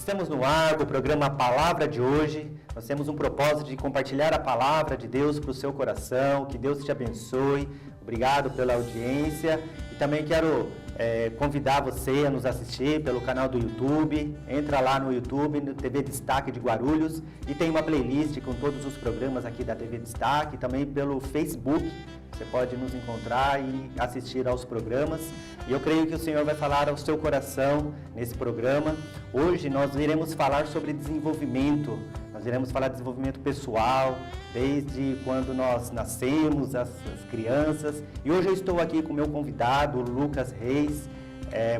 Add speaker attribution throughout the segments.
Speaker 1: Estamos no ar com o programa Palavra de hoje. Nós temos um propósito de compartilhar a palavra de Deus para o seu coração. Que Deus te abençoe. Obrigado pela audiência. E também quero convidar você a nos assistir pelo canal do YouTube. Entra lá no YouTube, no TV Destaque de Guarulhos. E tem uma playlist com todos os programas aqui da TV Destaque. Também pelo Facebook. Você pode nos encontrar e assistir aos programas. E eu creio que o Senhor vai falar ao seu coração nesse programa. Hoje nós iremos falar sobre desenvolvimento. Nós iremos falar de desenvolvimento pessoal, desde quando nós nascemos, as crianças. E hoje eu estou aqui com o meu convidado, Lucas Reis.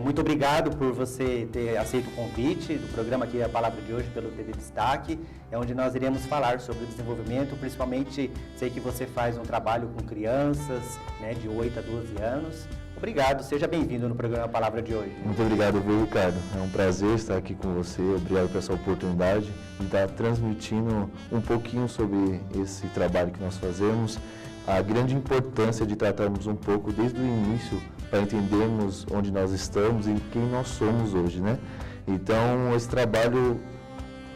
Speaker 1: Muito obrigado por você ter aceito o convite do programa aqui, a Palavra de hoje, pelo TV Destaque, onde nós iremos falar sobre o desenvolvimento, principalmente sei que você faz um trabalho com crianças, né, de 8 a 12 anos. Obrigado, seja bem-vindo no programa Palavra de hoje.
Speaker 2: Muito obrigado, viu, Ricardo? É um prazer estar aqui com você, obrigado por essa oportunidade de estar transmitindo um pouquinho sobre esse trabalho que nós fazemos, a grande importância de tratarmos um pouco desde o início para entendermos onde nós estamos e quem nós somos hoje, né? Então, esse trabalho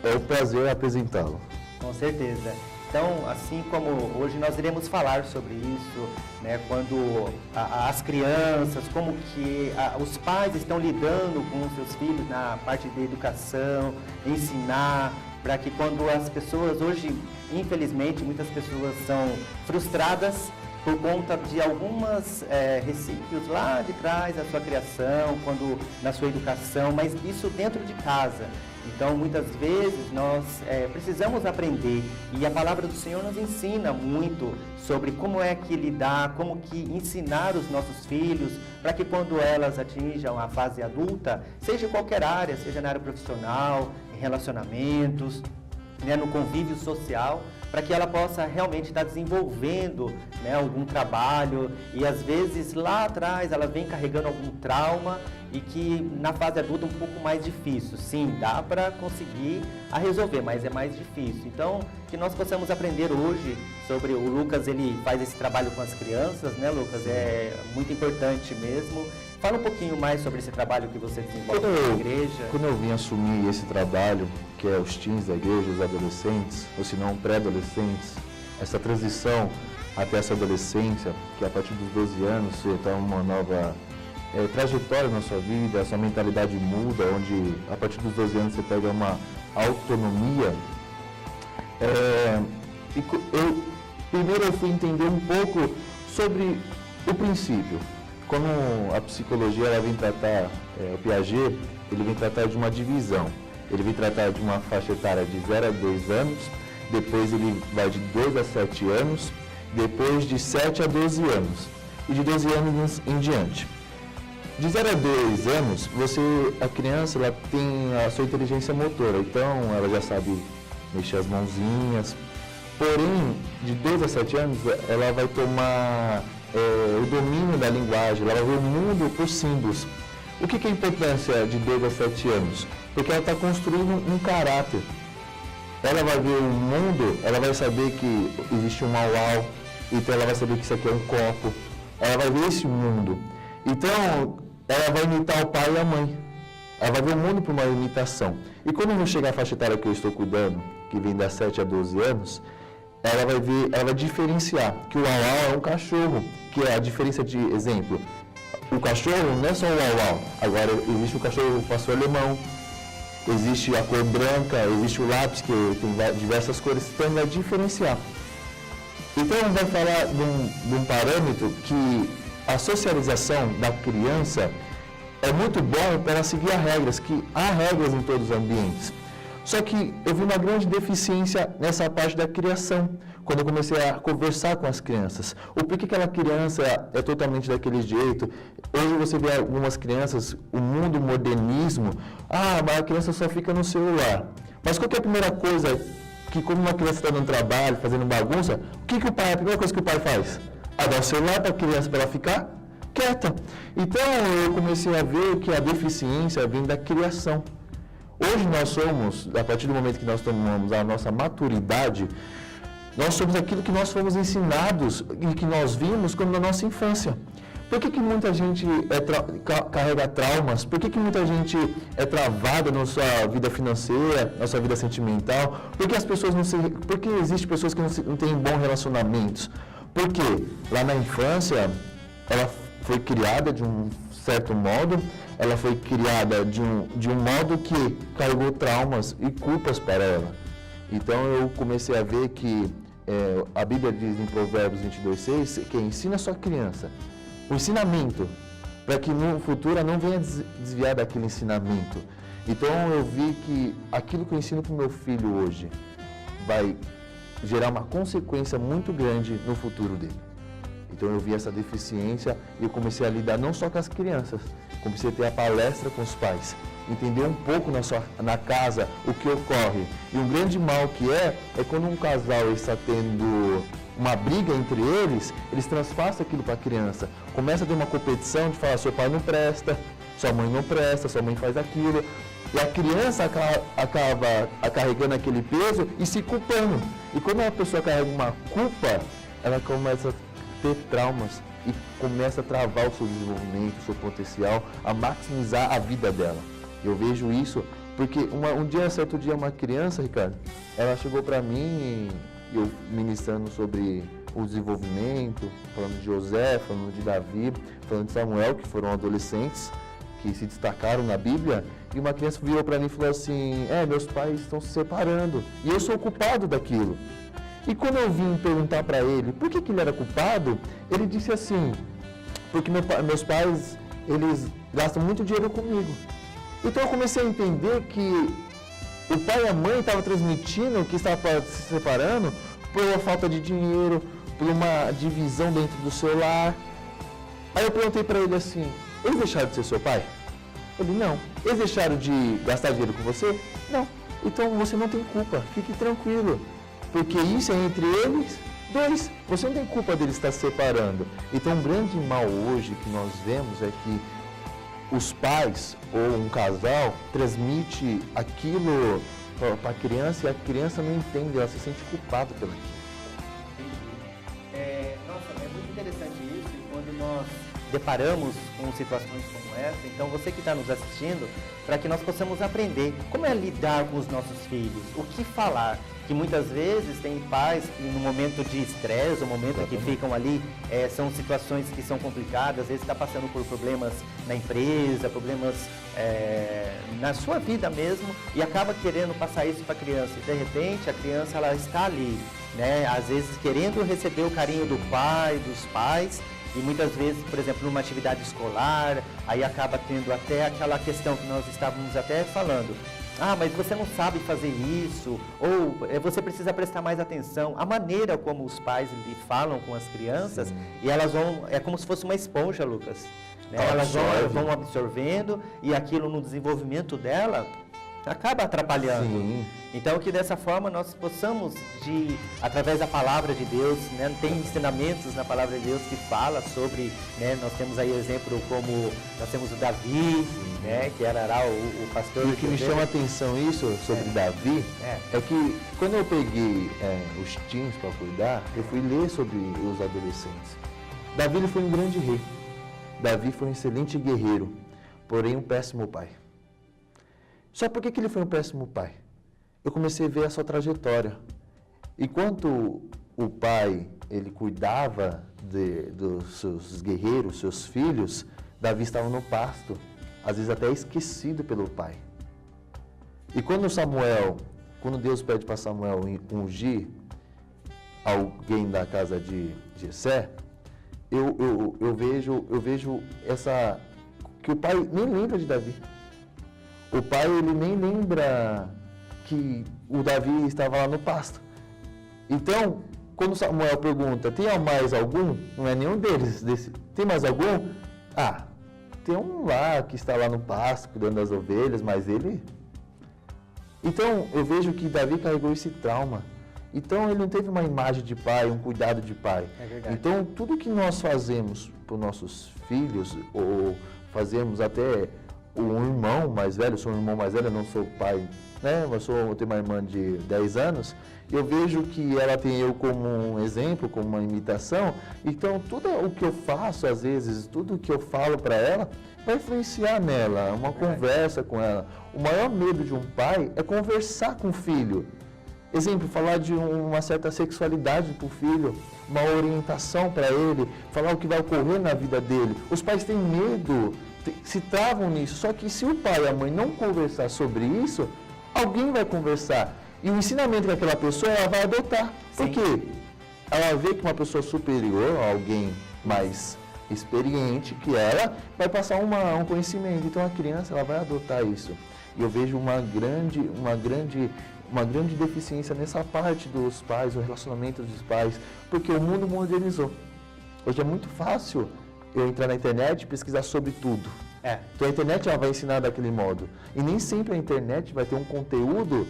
Speaker 2: é um prazer apresentá-lo.
Speaker 1: Com certeza. Então, assim como hoje nós iremos falar sobre isso, né, quando as crianças, como que os pais estão lidando com os seus filhos na parte de educação, ensinar, para que quando as pessoas hoje, infelizmente, muitas pessoas são frustradas por conta de algumas resquícios lá de trás da sua criação, na sua educação, mas isso dentro de casa. Então, muitas vezes, nós precisamos aprender e a Palavra do Senhor nos ensina muito sobre como é que lidar, como que ensinar os nossos filhos, para que quando elas atinjam a fase adulta, seja em qualquer área, seja na área profissional, em relacionamentos, né, no convívio social, para que ela possa realmente estar desenvolvendo, né, algum trabalho e às vezes lá atrás ela vem carregando algum trauma e que na fase adulta é um pouco mais difícil. Sim, dá para conseguir resolver, mas é mais difícil. Então, que nós possamos aprender hoje sobre o Lucas, ele faz esse trabalho com as crianças, né, Lucas? É muito importante mesmo. Fala um pouquinho mais sobre esse trabalho que você desenvolve na igreja.
Speaker 2: Quando eu vim assumir esse trabalho, que é os teens da igreja, os adolescentes, ou se não pré-adolescentes, essa transição até essa adolescência, que a partir dos 12 anos você está uma nova trajetória na sua vida, a sua mentalidade muda, onde a partir dos 12 anos você pega uma autonomia. Primeiro eu fui entender um pouco sobre o princípio. Quando a psicologia ela vem tratar, o Piaget, ele vem tratar de uma divisão. Ele vem tratar de uma faixa etária de 0 a 2 anos, depois ele vai de 2 a 7 anos, depois de 7 a 12 anos e de 12 anos em diante. De 0 a 2 anos, a criança ela tem a sua inteligência motora, então ela já sabe mexer as mãozinhas. Porém, de 2 a 7 anos, ela vai tomar o domínio da linguagem, ela vai ver o mundo por símbolos. O que é a importância de 2 a 7 anos? Porque ela está construindo um caráter. Ela vai ver o mundo, ela vai saber que existe um mau-au, então ela vai saber que isso aqui é um copo. Ela vai ver esse mundo. Então, ela vai imitar o pai e a mãe. Ela vai ver o mundo por uma imitação. E quando não chegar a faixa etária que eu estou cuidando, que vem das 7 a 12 anos, ela vai diferenciar que o uau-uau é um cachorro, que é a diferença de exemplo. O cachorro não é só o uau-uau, agora existe o cachorro pastor alemão, existe a cor branca, existe o lápis que tem diversas cores, então vai diferenciar. Então vai falar de um parâmetro que a socialização da criança é muito bom para ela seguir as regras, que há regras em todos os ambientes. Só que eu vi uma grande deficiência nessa parte da criação, quando eu comecei a conversar com as crianças. O porquê que aquela criança é totalmente daquele jeito. Hoje você vê algumas crianças, o mundo modernismo, mas a criança só fica no celular. Mas qual que é a primeira coisa que, como uma criança está dando trabalho, fazendo bagunça, a primeira coisa que o pai faz? Dá o celular para a criança para ela ficar quieta. Então eu comecei a ver que a deficiência vem da criação. Hoje nós somos, a partir do momento que nós tomamos a nossa maturidade, nós somos aquilo que nós fomos ensinados e que nós vimos quando na nossa infância. Por que muita gente carrega traumas? Por que muita gente é travada na sua vida financeira, na sua vida sentimental? Por que as pessoas por que existem pessoas que não têm bons relacionamentos? Porque lá na infância, ela foi criada de um certo modo, ela foi criada de um modo que carregou traumas e culpas para ela. Então eu comecei a ver que a Bíblia diz em Provérbios 22:6 que ensina a sua criança o ensinamento, para que no futuro ela não venha desviar daquele ensinamento. Então eu vi que aquilo que eu ensino para o meu filho hoje vai gerar uma consequência muito grande no futuro dele. Então eu vi essa deficiência e eu comecei a lidar não só com as crianças, comecei a ter a palestra com os pais, entender um pouco na casa o que ocorre. E um grande mal que é quando um casal está tendo uma briga entre eles transpassam aquilo para a criança. Começa a ter uma competição de falar, seu pai não presta, sua mãe não presta, sua mãe faz aquilo. E a criança acaba carregando aquele peso e se culpando. E quando uma pessoa carrega uma culpa, ela começa a ter traumas e começa a travar o seu desenvolvimento, o seu potencial, a maximizar a vida dela. Eu vejo isso porque certo dia, uma criança, Ricardo, ela chegou para mim, eu ministrando sobre o desenvolvimento, falando de José, falando de Davi, falando de Samuel, que foram adolescentes que se destacaram na Bíblia, e uma criança virou para mim e falou assim, meus pais estão se separando, e eu sou culpado daquilo. E quando eu vim perguntar para ele por que ele era culpado, ele disse assim, porque meus pais, eles gastam muito dinheiro comigo. Então eu comecei a entender que o pai e a mãe estavam transmitindo que estava se separando por uma falta de dinheiro, por uma divisão dentro do seu lar. Aí eu perguntei para ele assim, eles deixaram de ser seu pai? Ele, não. Eles deixaram de gastar dinheiro com você? Não. Então você não tem culpa, fique tranquilo. Porque isso é entre eles dois. Você não tem culpa deles estar se separando. Então um grande mal hoje que nós vemos é que os pais ou um casal transmite aquilo para a criança e a criança não entende, ela se sente culpada pelo aquilo.
Speaker 1: Nossa, é muito interessante isso e quando nós deparamos com situações como essa, então você que está nos assistindo, para que nós possamos aprender como é lidar com os nossos filhos, o que falar, que muitas vezes tem pais que no momento de estresse, no momento que ficam ali, são situações que são complicadas, às vezes está passando por problemas na empresa, problemas na sua vida mesmo, e acaba querendo passar isso para a criança, e de repente a criança ela está ali, né, às vezes querendo receber o carinho do pai, dos pais, e muitas vezes, por exemplo, numa atividade escolar, aí acaba tendo até aquela questão que nós estávamos até falando. Mas você não sabe fazer isso, ou você precisa prestar mais atenção. A maneira como os pais falam com as crianças, sim, e elas vão, é como se fosse uma esponja, Lucas. Né? Elas vão absorvendo e aquilo no desenvolvimento dela acaba atrapalhando. Sim. Então, que dessa forma nós possamos, através da palavra de Deus, né, tem ensinamentos na palavra de Deus que fala sobre, né, nós temos aí exemplo como, nós temos o Davi, né, que era o pastor.
Speaker 2: E o que me chama a atenção isso sobre Davi é que quando eu peguei os teens para cuidar, eu fui ler sobre os adolescentes. Davi ele foi um grande rei, Davi foi um excelente guerreiro, porém um péssimo pai. Só por que ele foi um péssimo pai? Eu comecei a ver a sua trajetória. Enquanto o pai ele cuidava dos seus guerreiros, seus filhos, Davi estava no pasto, às vezes até esquecido pelo pai. E quando Deus pede para Samuel ungir alguém da casa de Jessé, eu vejo que o pai nem lembra de Davi. O pai ele nem lembra que o Davi estava lá no pasto. Então, quando Samuel pergunta, tem mais algum? Não é nenhum deles. Tem mais algum? Tem um lá que está lá no pasto, cuidando das ovelhas, mas ele... Então, eu vejo que Davi carregou esse trauma. Então, ele não teve uma imagem de pai, um cuidado de pai.
Speaker 1: É verdade.
Speaker 2: Então, tudo que nós fazemos para os nossos filhos, ou fazemos até um irmão mais velho, eu sou um irmão mais velho, eu não sou pai, né? Eu tenho uma irmã de 10 anos, e eu vejo que ela tem eu como um exemplo, como uma imitação, então tudo o que eu faço, às vezes, tudo o que eu falo para ela, vai influenciar nela, uma conversa com ela. O maior medo de um pai é conversar com o filho. Exemplo, falar de uma certa sexualidade para o filho, uma orientação para ele, falar o que vai ocorrer na vida dele. Os pais têm medo, se travam nisso, só que se o pai e a mãe não conversar sobre isso, alguém vai conversar. E o ensinamento que aquela pessoa ela vai adotar. Por quê? Ela vê que uma pessoa superior, alguém mais experiente que ela, vai passar um conhecimento. Então a criança ela vai adotar isso. E eu vejo uma grande deficiência nessa parte dos pais, o relacionamento dos pais, porque o mundo modernizou. Hoje é muito fácil eu entrar na internet e pesquisar sobre tudo. Então a internet ela vai ensinar daquele modo. E nem sempre a internet vai ter um conteúdo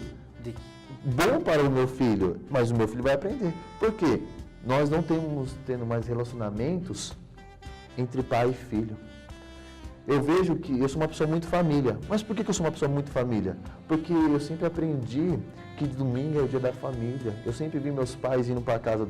Speaker 2: bom para o meu filho, mas o meu filho vai aprender. Por quê? Nós não temos tendo mais relacionamentos entre pai e filho. Eu vejo que eu sou uma pessoa muito família. Mas por que eu sou uma pessoa muito família? Porque eu sempre aprendi que domingo é o dia da família. Eu sempre vi meus pais indo para a casa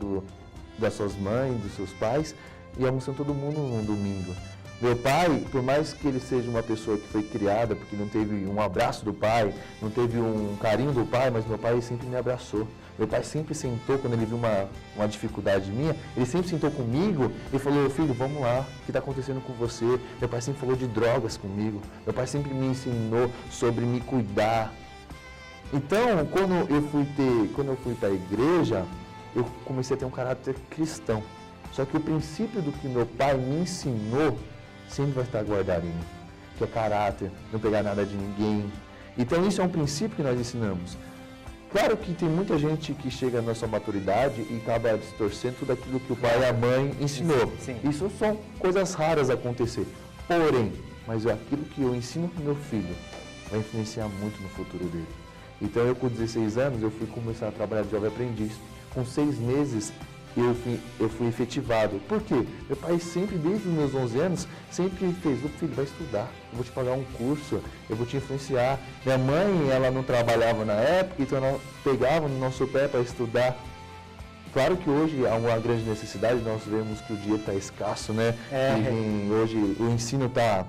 Speaker 2: das suas mães, dos seus pais, e almoçando todo mundo no domingo. Meu pai, por mais que ele seja uma pessoa que foi criada, porque não teve um abraço do pai, não teve um carinho do pai, mas meu pai sempre me abraçou. Meu pai sempre sentou, quando ele viu uma dificuldade minha, ele sempre sentou comigo e falou, filho, vamos lá, o que está acontecendo com você? Meu pai sempre falou de drogas comigo, meu pai sempre me ensinou sobre me cuidar. Então, quando eu fui para a igreja, eu comecei a ter um caráter cristão. Só que o princípio do que meu pai me ensinou sempre vai estar guardado em mim, que é caráter, não pegar nada de ninguém. Então isso é um princípio que nós ensinamos. Claro que tem muita gente que chega na sua maturidade e acaba distorcendo tudo aquilo que o pai e a mãe ensinou.
Speaker 1: Sim.
Speaker 2: Isso são coisas raras a acontecer. Porém, mas aquilo que eu ensino para o meu filho vai influenciar muito no futuro dele. Então eu com 16 anos eu fui começar a trabalhar de jovem aprendiz. Com 6 meses eu fui efetivado. Por quê? Meu pai sempre, desde os meus 11 anos, sempre fez, filho, vai estudar, eu vou te pagar um curso, eu vou te influenciar. Minha mãe, ela não trabalhava na época, então ela pegava no nosso pé para estudar. Claro que hoje há uma grande necessidade, nós vemos que o dia está escasso, né? Hoje o ensino está,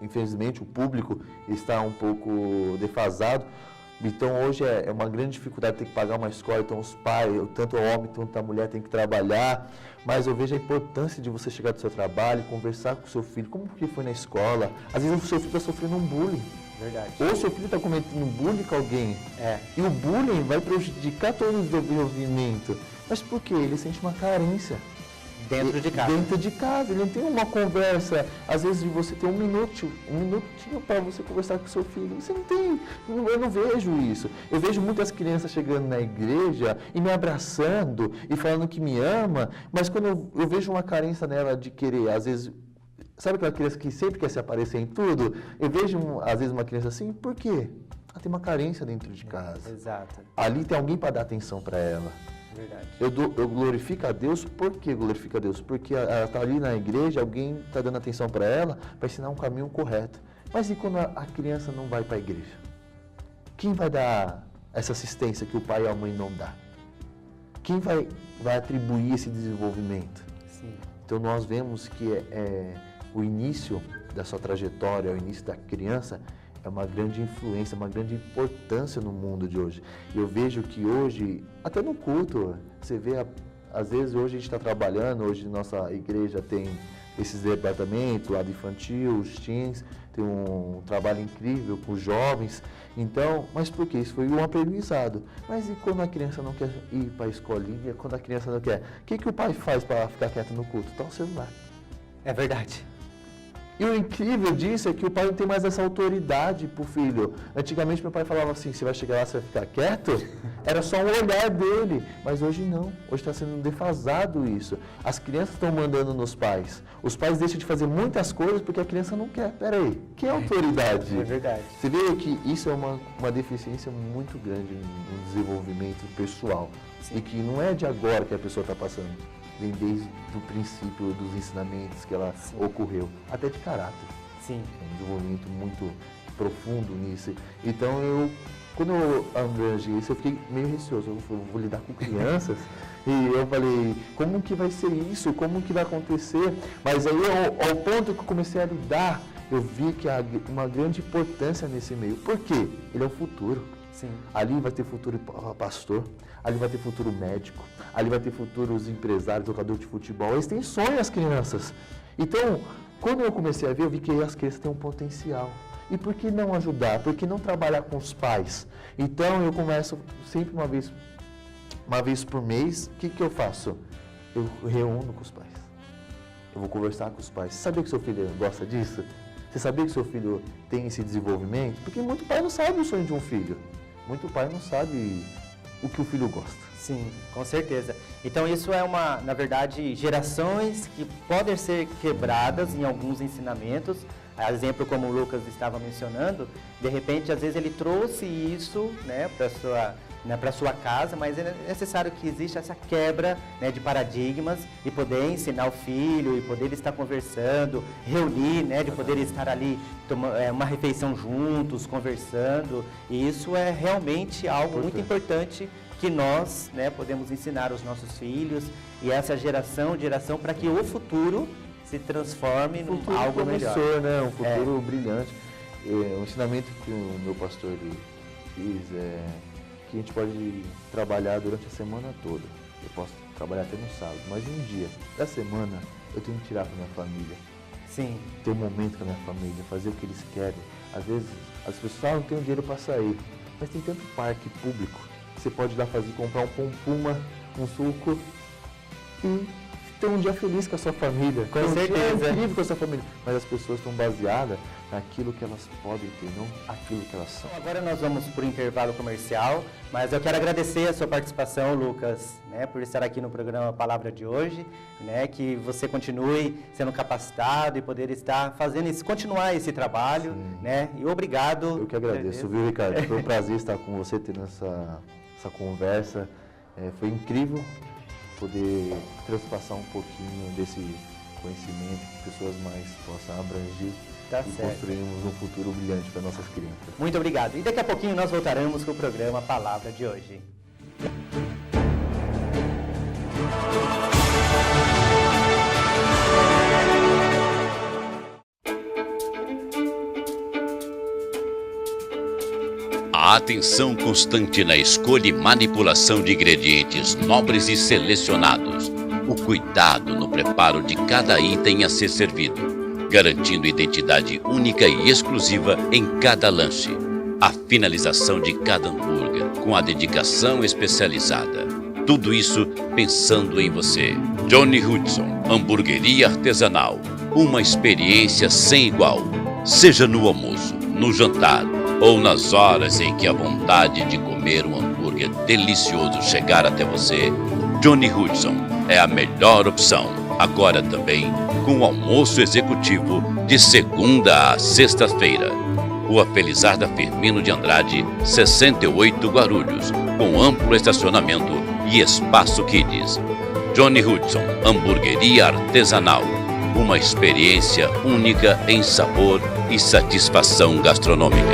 Speaker 2: infelizmente, o público está um pouco defasado. Então hoje é uma grande dificuldade ter que pagar uma escola, então os pais, tanto o homem quanto a mulher tem que trabalhar, mas eu vejo a importância de você chegar do seu trabalho, conversar com o seu filho, como que foi na escola, às vezes o seu filho está sofrendo um bullying.
Speaker 1: Verdade.
Speaker 2: Ou o seu filho está cometendo um bullying com alguém, e o bullying vai prejudicar todo o desenvolvimento, mas por quê? Ele sente uma carência.
Speaker 1: Dentro de casa.
Speaker 2: Dentro de casa, ele não tem uma conversa, às vezes de você ter um minutinho para você conversar com o seu filho. Você não tem, eu não vejo isso. Eu vejo muitas crianças chegando na igreja e me abraçando e falando que me ama, mas quando eu vejo uma carência nela de querer, às vezes, sabe aquela criança que sempre quer se aparecer em tudo? Eu vejo, às vezes, uma criança assim, por quê? Ela tem uma carência dentro de casa.
Speaker 1: Exato.
Speaker 2: Ali tem alguém para dar atenção para ela.
Speaker 1: Verdade.
Speaker 2: Eu glorifico a Deus, por que glorifico a Deus? Porque ela está ali na igreja, alguém está dando atenção para ela, para ensinar um caminho correto. Mas e quando a criança não vai para a igreja? Quem vai dar essa assistência que o pai e a mãe não dá? Quem vai atribuir esse desenvolvimento?
Speaker 1: Sim.
Speaker 2: Então nós vemos que o início da sua trajetória, o início da criança, é uma grande influência, uma grande importância no mundo de hoje. Eu vejo que hoje, até no culto, você vê, às vezes hoje a gente está trabalhando, hoje nossa igreja tem esses departamentos, lado infantil, os teens, tem um trabalho incrível com os jovens. Então, mas por quê? Isso foi um aprendizado. Mas e quando a criança não quer ir para a escolinha, quando a criança não quer? O que o pai faz para ficar quieto no culto? Dá o celular.
Speaker 1: É verdade.
Speaker 2: E o incrível disso é que o pai não tem mais essa autoridade pro filho. Antigamente meu pai falava assim, você vai chegar lá, você vai ficar quieto? Era só um olhar dele. Mas hoje não. Hoje está sendo defasado isso. As crianças estão mandando nos pais. Os pais deixam de fazer muitas coisas porque a criança não quer. Peraí, que é autoridade?
Speaker 1: É verdade.
Speaker 2: Você vê que isso é uma deficiência muito grande no desenvolvimento pessoal. Sim. E que não é de agora que a pessoa está passando. Vem desde o princípio dos ensinamentos que ela ocorreu, até de caráter.
Speaker 1: Sim.
Speaker 2: Um desenvolvimento muito profundo nisso. Então, quando eu abrangi isso, eu fiquei meio receoso. Eu vou lidar com crianças. E eu falei, como que vai ser isso? Como que vai acontecer? Mas aí, ao ponto que eu comecei a lidar, eu vi que há uma grande importância nesse meio. Por quê? Ele é o futuro.
Speaker 1: Sim.
Speaker 2: Ali vai ter futuro pastor, ali vai ter futuro médico, ali vai ter futuros empresários, jogador de futebol. Eles têm sonhos, as crianças. Então, quando eu comecei a ver, eu vi que as crianças têm um potencial. E por que não ajudar? Por que não trabalhar com os pais? Então, eu começo sempre uma vez por mês, o que eu faço? Eu reúno com os pais. Eu vou conversar com os pais. Você sabia que seu filho gosta disso? Você sabia que seu filho tem esse desenvolvimento? Porque muito pai não sabe o sonho de um filho. Muito pai não sabe o que o filho gosta.
Speaker 1: Sim, com certeza. Então isso é na verdade, gerações que podem ser quebradas em alguns ensinamentos. Exemplo como o Lucas estava mencionando, de repente, às vezes ele trouxe isso, né, para sua casa, mas é necessário que exista essa quebra, né, de paradigmas e poder ensinar o filho e poder estar conversando, reunir, né, de poder estar ali uma refeição juntos, conversando. E isso é realmente algo muito importante que nós, né, podemos ensinar aos nossos filhos e essa geração para que o futuro se transforme em algo melhor.
Speaker 2: Né? Um futuro brilhante. O ensinamento que o meu pastor fiz é que a gente pode trabalhar durante a semana toda. Eu posso trabalhar até no sábado, mas um dia da semana eu tenho que tirar para minha família.
Speaker 1: Sim.
Speaker 2: Ter um momento com a minha família, fazer o que eles querem. Às vezes as pessoas não têm dinheiro para sair, mas tem tanto parque público que você pode ir lá comprar um pão puma, um suco e ter um dia feliz com a sua família.
Speaker 1: Com certeza.
Speaker 2: É incrível com a sua família. Mas as pessoas estão baseadas naquilo que elas podem ter, não aquilo que elas são.
Speaker 1: Então, agora nós vamos para o intervalo comercial, mas eu quero agradecer a sua participação, Lucas, né, por estar aqui no programa Palavra de hoje, né, que você continue sendo capacitado e poder estar fazendo isso, continuar esse trabalho, né, e obrigado.
Speaker 2: Eu que agradeço, viu, Ricardo? Foi um prazer estar com você, tendo essa conversa. Foi incrível poder transpassar um pouquinho desse conhecimento que pessoas mais possam abranger e construirmos um futuro brilhante para nossas crianças.
Speaker 1: Muito obrigado. E daqui a pouquinho nós voltaremos com o programa Palavra de hoje.
Speaker 3: A atenção constante na escolha e manipulação de ingredientes nobres e selecionados. O cuidado no preparo de cada item a ser servido, garantindo identidade única e exclusiva em cada lanche. A finalização de cada hambúrguer com a dedicação especializada. Tudo isso pensando em você. Johnny Hudson, hamburgueria artesanal. Uma experiência sem igual. Seja no almoço, no jantar ou nas horas em que a vontade de comer um hambúrguer delicioso chegar até você, Johnny Hudson é a melhor opção. Agora também com o almoço executivo de segunda a sexta-feira. Rua Felizarda Firmino de Andrade, 68 Guarulhos, com amplo estacionamento e espaço kids. Johnny Hudson, hamburgueria artesanal. Uma experiência única em sabor e satisfação gastronômica.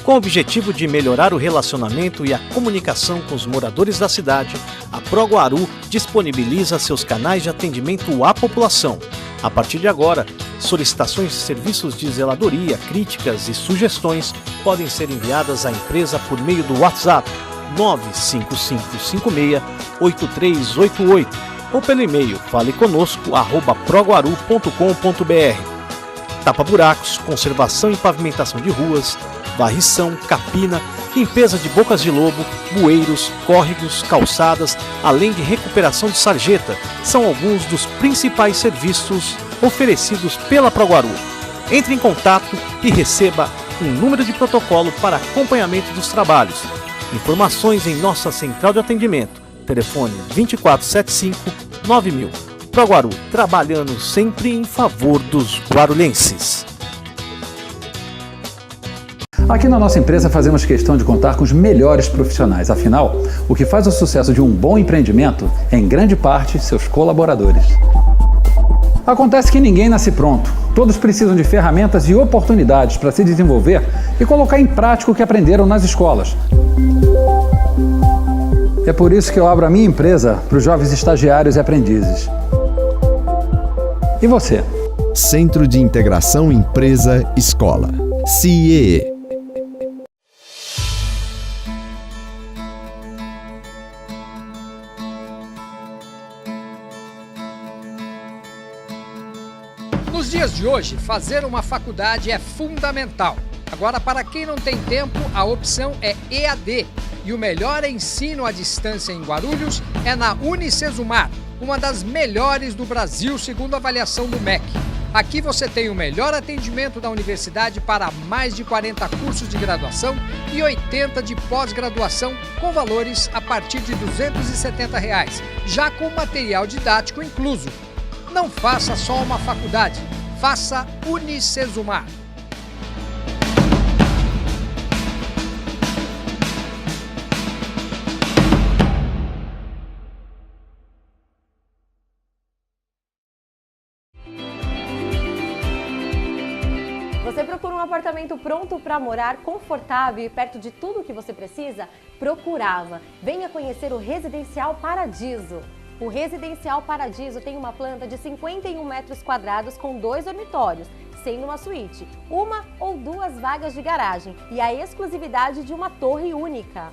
Speaker 4: Com o objetivo de melhorar o relacionamento e a comunicação com os moradores da cidade, a ProGuaru disponibiliza seus canais de atendimento à população. A partir de agora, solicitações de serviços de zeladoria, críticas e sugestões podem ser enviadas à empresa por meio do WhatsApp 95556-8388 ou pelo e-mail faleconosco@proguaru.com.br. Tapa-buracos, conservação e pavimentação de ruas, varrição, capina, limpeza de bocas de lobo, bueiros, córregos, calçadas, além de recuperação de sarjeta, são alguns dos principais serviços oferecidos pela ProGuaru. Entre em contato e receba um número de protocolo para acompanhamento dos trabalhos. Informações em nossa central de atendimento. Telefone 2475-9000. ProGuaru, trabalhando sempre em favor dos guarulhenses.
Speaker 5: Aqui na nossa empresa fazemos questão de contar com os melhores profissionais. Afinal, o que faz o sucesso de um bom empreendimento é, em grande parte, seus colaboradores. Acontece que ninguém nasce pronto. Todos precisam de ferramentas e oportunidades para se desenvolver e colocar em prática o que aprenderam nas escolas. É por isso que eu abro a minha empresa para os jovens estagiários e aprendizes. E você?
Speaker 6: Centro de Integração Empresa-Escola, CIEE.
Speaker 7: Nos dias de hoje, fazer uma faculdade é fundamental. Agora, para quem não tem tempo, a opção é EAD. E o melhor ensino à distância em Guarulhos é na Unicesumar, uma das melhores do Brasil, segundo a avaliação do MEC. Aqui você tem o melhor atendimento da universidade para mais de 40 cursos de graduação e 80 de pós-graduação, com valores a partir de R$ 270, já com material didático incluso. Não faça só uma faculdade, faça Unicesumar.
Speaker 8: Você procura um apartamento pronto para morar, confortável e perto de tudo o que você precisa? Procurava. Venha conhecer o Residencial Paradiso. O Residencial Paradiso tem uma planta de 51 metros quadrados com 2 dormitórios, sendo uma suíte, uma ou 2 vagas de garagem e a exclusividade de uma torre única.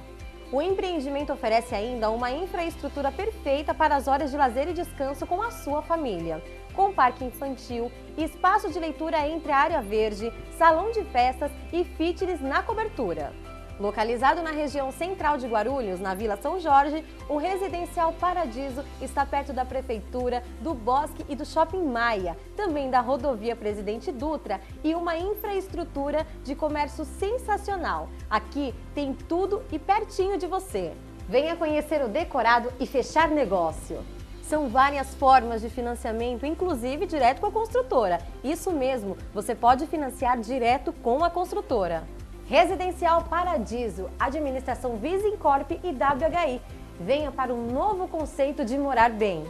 Speaker 8: O empreendimento oferece ainda uma infraestrutura perfeita para as horas de lazer e descanso com a sua família, com parque infantil, espaço de leitura entre a área verde, salão de festas e fitness na cobertura. Localizado na região central de Guarulhos, na Vila São Jorge, o Residencial Paradiso está perto da Prefeitura, do Bosque e do Shopping Maia, também da Rodovia Presidente Dutra e uma infraestrutura de comércio sensacional. Aqui tem tudo e pertinho de você. Venha conhecer o decorado e fechar negócio. São várias formas de financiamento, inclusive direto com a construtora. Isso mesmo, você pode financiar direto com a construtora. Residencial Paradiso, administração Visincorp e WHI. Venha para um novo conceito de morar bem.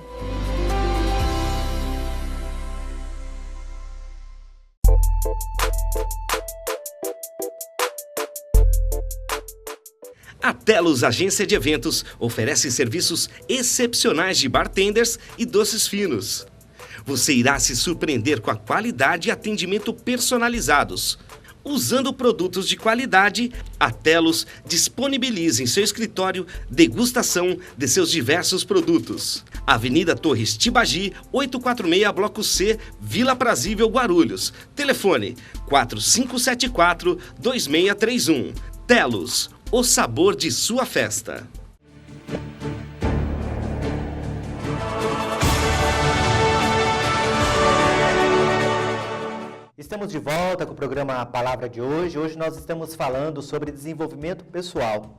Speaker 9: A Telos Agência de Eventos oferece serviços excepcionais de bartenders e doces finos. Você irá se surpreender com a qualidade e atendimento personalizados. Usando produtos de qualidade, a Telos disponibiliza em seu escritório degustação de seus diversos produtos. Avenida Torres Tibagi, 846, Bloco C, Vila Aprazível, Guarulhos. Telefone 4574-2631. Telos, o sabor de sua festa.
Speaker 1: Estamos de volta com o programa A Palavra de hoje. Hoje nós estamos falando sobre desenvolvimento pessoal.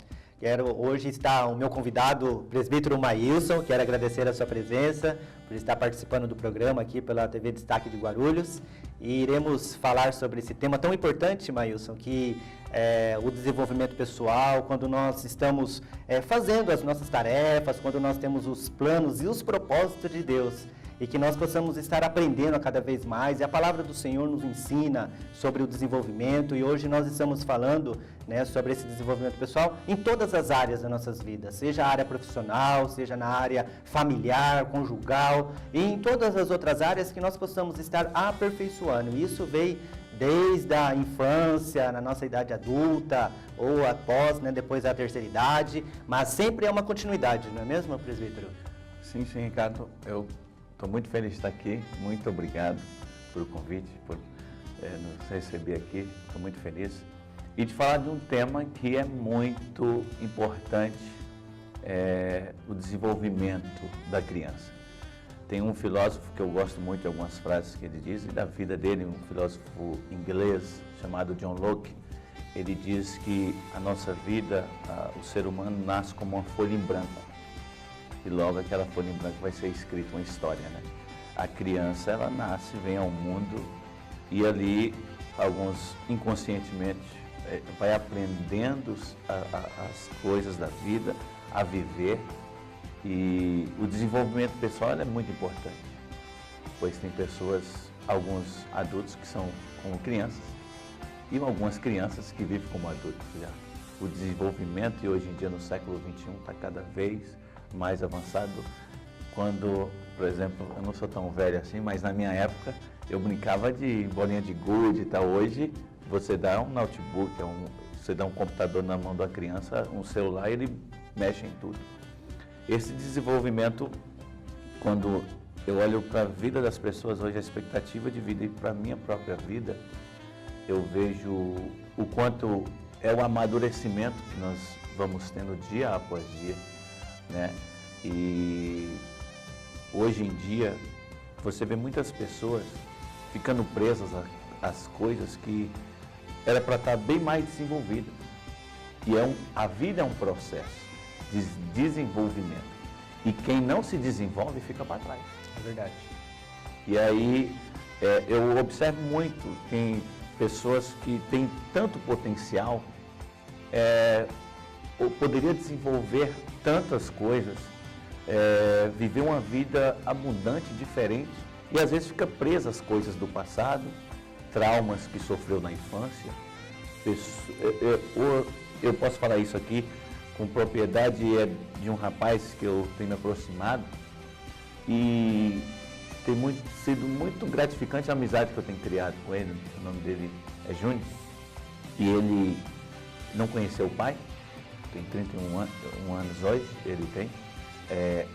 Speaker 1: Hoje está o meu convidado, o presbítero Maílson. Quero agradecer a sua presença, por estar participando do programa aqui pela TV Destaque de Guarulhos. E iremos falar sobre esse tema tão importante, Maílson, que é o desenvolvimento pessoal, quando nós estamos fazendo as nossas tarefas, quando nós temos os planos e os propósitos de Deus. E que nós possamos estar aprendendo a cada vez mais. E a palavra do Senhor nos ensina sobre o desenvolvimento. E hoje nós estamos falando, sobre esse desenvolvimento pessoal em todas as áreas das nossas vidas. Seja a área profissional, seja na área familiar, conjugal. E em todas as outras áreas que nós possamos estar aperfeiçoando. E isso veio desde a infância, na nossa idade adulta, ou após, depois da terceira idade. Mas sempre é uma continuidade, não é mesmo, presbítero?
Speaker 2: Sim, Ricardo. Eu estou muito feliz de estar aqui, muito obrigado pelo convite, por nos receber aqui, estou muito feliz. E de falar de um tema que é muito importante, o desenvolvimento da criança. Tem um filósofo que eu gosto muito de algumas frases que ele diz, e da vida dele, um filósofo inglês chamado John Locke, ele diz que a nossa vida, o ser humano nasce como uma folha em branco. E logo aquela folha em branco vai ser escrita uma história, A criança, ela nasce, vem ao mundo e ali, alguns inconscientemente, vai aprendendo as coisas da vida, a viver. E o desenvolvimento pessoal é muito importante. pois tem alguns adultos que são como crianças e algumas crianças que vivem como adultos já. O desenvolvimento, e hoje em dia no século XXI, está cada vez mais avançado. Quando, por exemplo, eu não sou tão velho assim, mas na minha época eu brincava de bolinha de gude e tal. Hoje você dá um notebook, você dá um computador na mão da criança, um celular, e ele mexe em tudo. Esse desenvolvimento, quando eu olho para a vida das pessoas hoje, a expectativa de vida, e para a minha própria vida, eu vejo o quanto é o amadurecimento que nós vamos tendo dia após dia, né? E hoje em dia, você vê muitas pessoas ficando presas às coisas que era para estar bem mais desenvolvida. E a vida é um processo de desenvolvimento. E quem não se desenvolve fica para trás.
Speaker 1: É verdade.
Speaker 2: E aí, eu observo muito, tem pessoas que têm tanto potencial, poderia desenvolver tantas coisas, viver uma vida abundante, diferente, e às vezes fica presa às coisas do passado, traumas que sofreu na infância. Eu posso falar isso aqui com propriedade, de um rapaz que eu tenho me aproximado, e tem sido muito gratificante a amizade que eu tenho criado com ele. O nome dele é Júnior, e ele não conheceu o pai, tem 31 anos hoje, ele tem.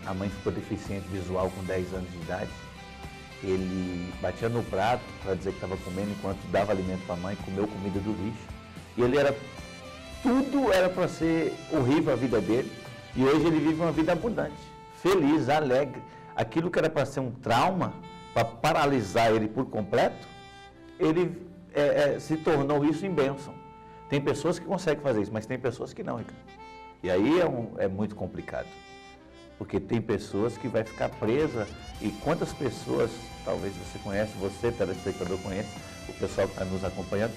Speaker 2: A mãe ficou deficiente visual com 10 anos de idade. Ele batia no prato para dizer que estava comendo enquanto dava alimento para a mãe, comeu comida do lixo. E ele tudo era para ser horrível a vida dele, e hoje ele vive uma vida abundante, feliz, alegre. Aquilo que era para ser um trauma, para paralisar ele por completo, ele se tornou isso em bênção. Tem pessoas que conseguem fazer isso, mas tem pessoas que não, Ricardo. E aí é muito complicado, porque tem pessoas que vai ficar presa, e quantas pessoas, talvez você conhece, você, telespectador, conhece, o pessoal que está nos acompanhando,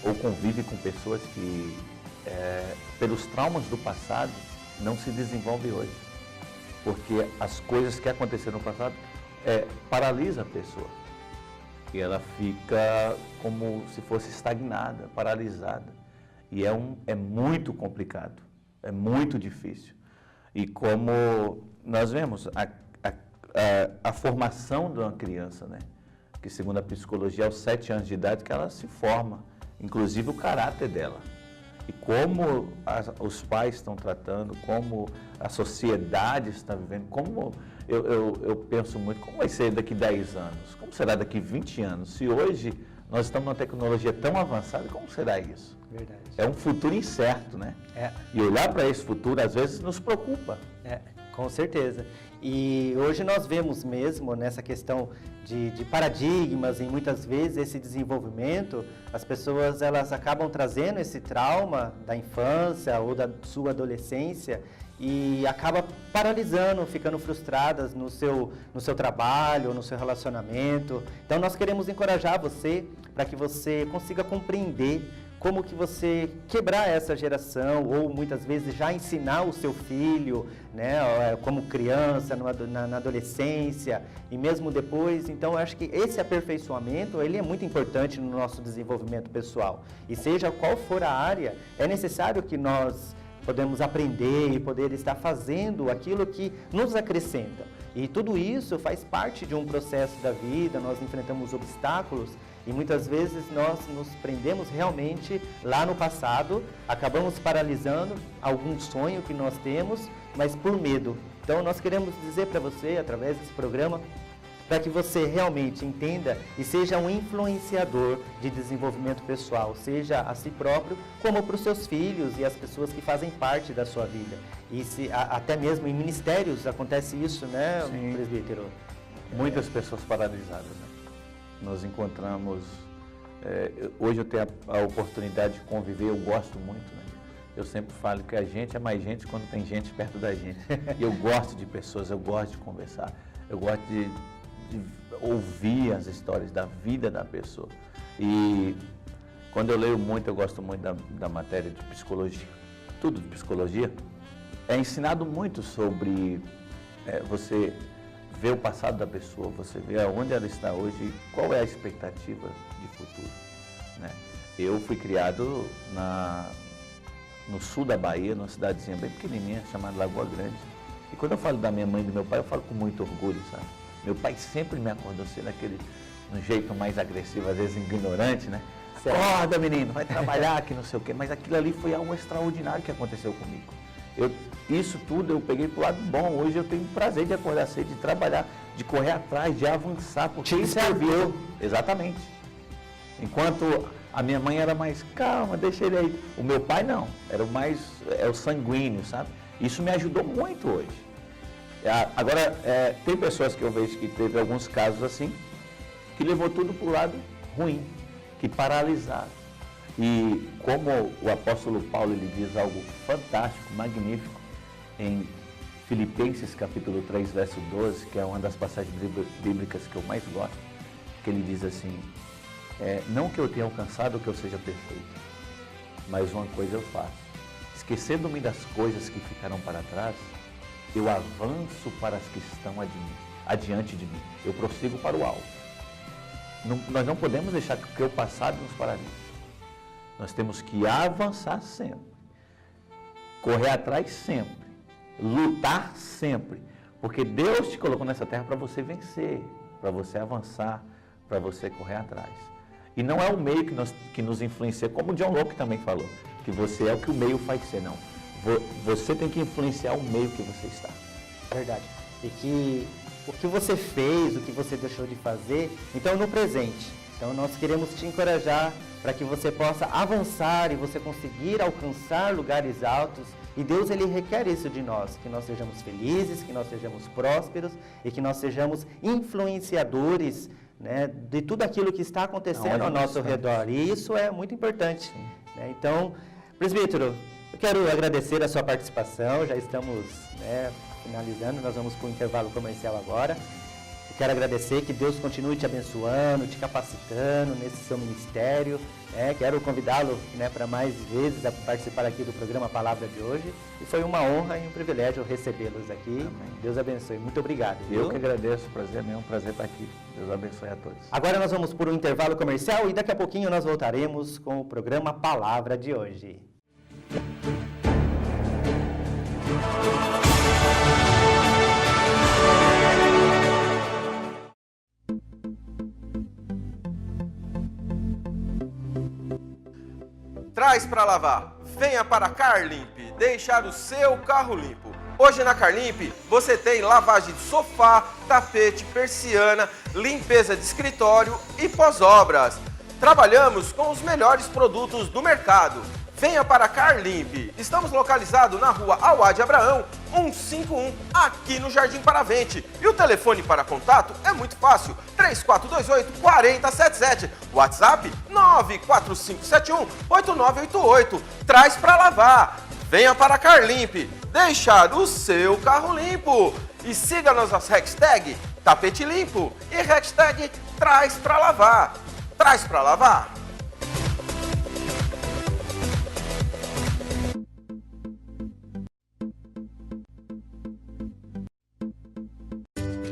Speaker 2: ou convive com pessoas que, pelos traumas do passado, não se desenvolve hoje. Porque as coisas que aconteceram no passado paralisa a pessoa. E ela fica como se fosse estagnada, paralisada. E é muito complicado, é muito difícil. E como nós vemos, a formação de uma criança, né? Que segundo a psicologia, aos 7 anos de idade que ela se forma, inclusive o caráter dela. E como os pais estão tratando, como a sociedade está vivendo, como eu penso muito, como vai ser daqui 10 anos, como será daqui 20 anos? Se hoje nós estamos numa tecnologia tão avançada, como será isso?
Speaker 1: Verdade.
Speaker 2: É um futuro incerto, né? E olhar para esse futuro às vezes nos preocupa.
Speaker 1: Com certeza. E hoje nós vemos mesmo nessa questão de paradigmas, e muitas vezes esse desenvolvimento, as pessoas elas acabam trazendo esse trauma da infância ou da sua adolescência e acaba paralisando, ficando frustradas no seu trabalho, no seu relacionamento. Então nós queremos encorajar você para que você consiga compreender como que você quebrar essa geração, ou muitas vezes já ensinar o seu filho, né, como criança, na adolescência e mesmo depois. Então, eu acho que esse aperfeiçoamento, ele é muito importante no nosso desenvolvimento pessoal. E seja qual for a área, é necessário que nós podemos aprender e poder estar fazendo aquilo que nos acrescenta. E tudo isso faz parte de um processo da vida, nós enfrentamos obstáculos, e muitas vezes nós nos prendemos realmente lá no passado, acabamos paralisando algum sonho que nós temos, mas por medo. Então nós queremos dizer para você, através desse programa, para que você realmente entenda e seja um influenciador de desenvolvimento pessoal, seja a si próprio, como para os seus filhos e as pessoas que fazem parte da sua vida. E até mesmo em ministérios acontece isso, né,
Speaker 2: Sim.
Speaker 1: presbítero?
Speaker 2: Muitas pessoas paralisadas, né? Nós encontramos, hoje eu tenho a oportunidade de conviver, eu gosto muito, né? Eu sempre falo que a gente é mais gente quando tem gente perto da gente. E eu gosto de pessoas, eu gosto de conversar, eu gosto de ouvir as histórias da vida da pessoa. E quando eu leio muito, eu gosto muito da matéria de psicologia, tudo de psicologia, é ensinado muito sobre você vê o passado da pessoa, você vê aonde ela está hoje e qual é a expectativa de futuro, né? Eu fui criado no sul da Bahia, numa cidadezinha bem pequenininha, chamada Lagoa Grande. E quando eu falo da minha mãe e do meu pai, eu falo com muito orgulho, sabe? Meu pai sempre me acordou assim, um jeito mais agressivo, às vezes ignorante, né? Acorda, menino, vai trabalhar, que não sei o quê. Mas aquilo ali foi algo extraordinário que aconteceu comigo. Isso tudo eu peguei pro lado bom. Hoje eu tenho o prazer de acordar cedo, de trabalhar, de correr atrás, de avançar, porque isso é a vida. Exatamente. Enquanto a minha mãe era mais calma, deixa ele aí. O meu pai não, era o sanguíneo, sabe? Isso me ajudou muito hoje. Agora, tem pessoas que eu vejo que teve alguns casos assim, que levou tudo pro lado ruim, que paralisaram. E como o apóstolo Paulo ele diz algo fantástico, magnífico, em Filipenses capítulo 3, verso 12, que é uma das passagens bíblicas que eu mais gosto, que ele diz assim, não que eu tenha alcançado que eu seja perfeito, mas uma coisa eu faço, esquecendo-me das coisas que ficaram para trás, eu avanço para as que estão adiante de mim, eu prossigo para o alto. Nós não podemos deixar que o passado nos paralise. Nós temos que avançar sempre, correr atrás sempre, lutar sempre, porque Deus te colocou nessa terra para você vencer, para você avançar, para você correr atrás. E não é o meio que nos influencia, como o John Locke também falou, que você é o que o meio faz ser, não. Você tem que influenciar o meio que você está.
Speaker 1: Verdade. E que o que você fez, o que você deixou de fazer, então no presente. Então nós queremos te encorajar para que você possa avançar e você conseguir alcançar lugares altos. E Deus ele requer isso de nós, que nós sejamos felizes, que nós sejamos prósperos e que nós sejamos influenciadores, né, de tudo aquilo que está acontecendo ao nosso redor. E isso é muito importante, né? Então, presbítero, eu quero agradecer a sua participação, já estamos, né, finalizando, nós vamos para o intervalo comercial agora. Eu quero agradecer, que Deus continue te abençoando, te capacitando nesse seu ministério. Quero convidá-lo, né, para mais vezes a participar aqui do programa Palavra de hoje. E foi uma honra e um privilégio recebê-los aqui. Amém. Deus abençoe. Muito obrigado.
Speaker 2: Eu que agradeço, prazer meu, um prazer estar aqui. Deus abençoe a todos.
Speaker 1: Agora nós vamos por um intervalo comercial e daqui a pouquinho nós voltaremos com o programa Palavra de hoje.
Speaker 10: Traz para lavar. Venha para a Carlimp, deixar o seu carro limpo. Hoje na Carlimp você tem lavagem de sofá, tapete, persiana, limpeza de escritório e pós-obras. Trabalhamos com os melhores produtos do mercado. Venha para a Carlimp. Estamos localizados na rua Awad Abraão, 151, aqui no Jardim Paravente. E o telefone para contato é muito fácil, 3428-4077. WhatsApp 94571-8988. Traz para lavar. Venha para a Carlimp, deixar o seu carro limpo. E siga nossas hashtag Tapete Limpo e hashtag Traz para lavar. Traz para lavar.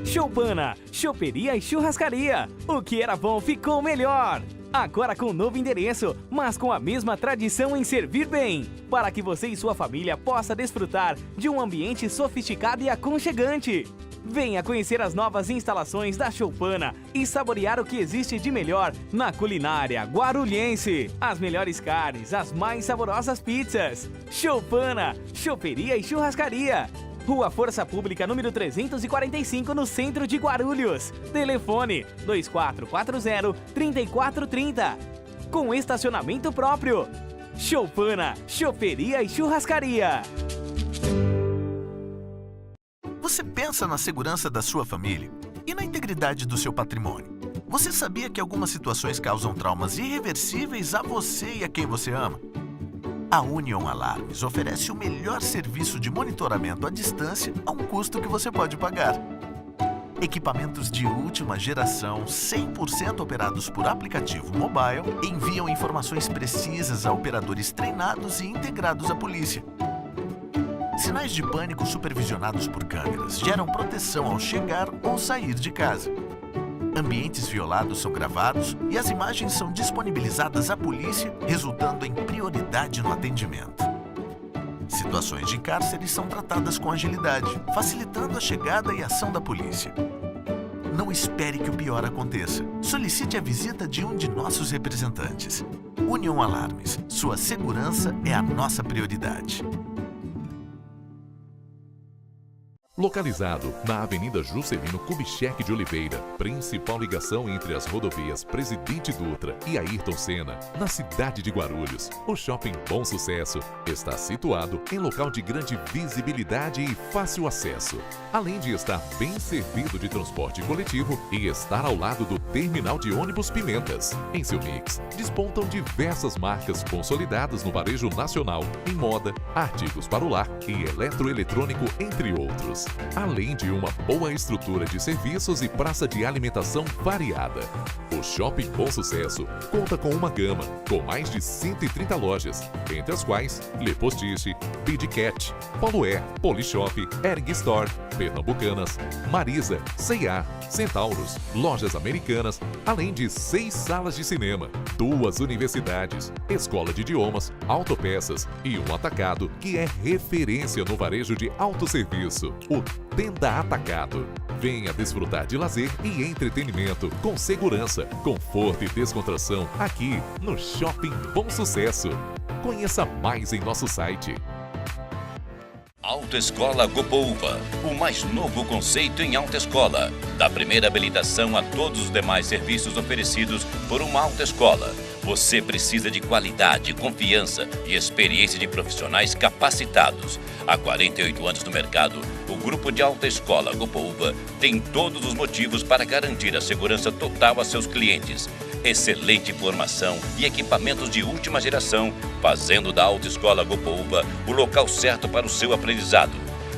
Speaker 11: Choupana, choperia e churrascaria. O que era bom ficou melhor. Agora com novo endereço, mas com a mesma tradição em servir bem, para que você e sua família possam desfrutar de um ambiente sofisticado e aconchegante. Venha conhecer as novas instalações da Choupana e saborear o que existe de melhor na culinária guarulhense. As melhores carnes, as mais saborosas pizzas. Choupana, choperia e churrascaria. Rua Força Pública, número 345, no centro de Guarulhos. Telefone 2440-3430. Com estacionamento próprio. Choupana, choperia e churrascaria.
Speaker 12: Você pensa na segurança da sua família e na integridade do seu patrimônio. Você sabia que algumas situações causam traumas irreversíveis a você e a quem você ama? A Union Alarmes oferece o melhor serviço de monitoramento à distância a um custo que você pode pagar. Equipamentos de última geração, 100% operados por aplicativo mobile, enviam informações precisas a operadores treinados e integrados à polícia. Sinais de pânico supervisionados por câmeras geram proteção ao chegar ou sair de casa. Ambientes violados são gravados e as imagens são disponibilizadas à polícia, resultando em prioridade no atendimento. Situações de cárcere são tratadas com agilidade, facilitando a chegada e ação da polícia. Não espere que o pior aconteça. Solicite a visita de um de nossos representantes. Union Alarmes. Sua segurança é a nossa prioridade.
Speaker 13: Localizado na Avenida Juscelino Kubitschek de Oliveira, principal ligação entre as rodovias Presidente Dutra e Ayrton Senna, na cidade de Guarulhos, o Shopping Bom Sucesso está situado em local de grande visibilidade e fácil acesso, além de estar bem servido de transporte coletivo e estar ao lado do Terminal de Ônibus Pimentas. Em seu mix, despontam diversas marcas consolidadas no varejo nacional, em moda, artigos para o lar e eletroeletrônico, entre outros. Além de uma boa estrutura de serviços e praça de alimentação variada. O Shopping Bom Sucesso conta com uma gama com mais de 130 lojas, entre as quais Le Postiche, Bidcat, Polo Air, Polishop, Erg Store, Pernambucanas, Marisa, C&A, Centauros, Lojas Americanas, além de 6 salas de cinema, 2 universidades, escola de idiomas, autopeças e um atacado que é referência no varejo de autosserviço, o Tenda Atacado. Venha desfrutar de lazer e entretenimento com segurança, conforto e descontração aqui no Shopping Bom Sucesso. Conheça mais em nosso site.
Speaker 3: Autoescola Gopouva, o mais novo conceito em autoescola. Da primeira habilitação a todos os demais serviços oferecidos por uma autoescola. Você precisa de qualidade, confiança e experiência de profissionais capacitados. Há 48 anos no mercado, o grupo de autoescola Gopouva tem todos os motivos para garantir a segurança total a seus clientes. Excelente formação e equipamentos de última geração, fazendo da Autoescola Gopouva o local certo para o seu aprendizado.